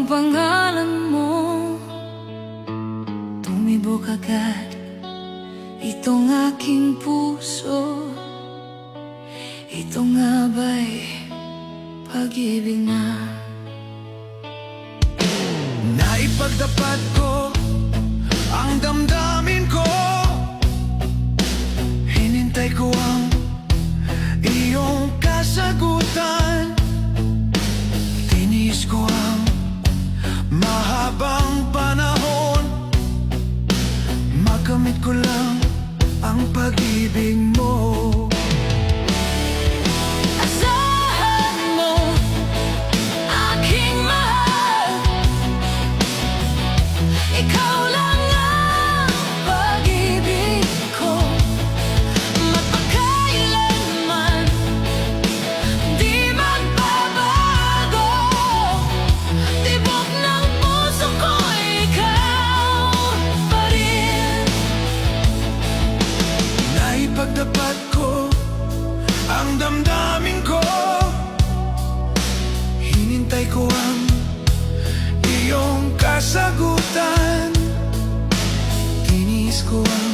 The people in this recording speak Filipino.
ang pangalan mo, tumibok agad itong aking puso. Ito nga ba'y pag-ibig na? Naipagdapat ko ang damdamin ko, hinintay ko ang iyong kasagutan. Tiniis ko ang mahabang panahon, makamit ko lang ang pag-ibig mo. Asahan mo, aking mahal, ikaw lang ang pag-ibig ko. Magpakailanman, di magbabago. Tibok ng puso ko, ikaw pa rin. Naipagdapat ko ang damdamin ko, hinintay ko ang iyong kasagutan. Tiniis ko ang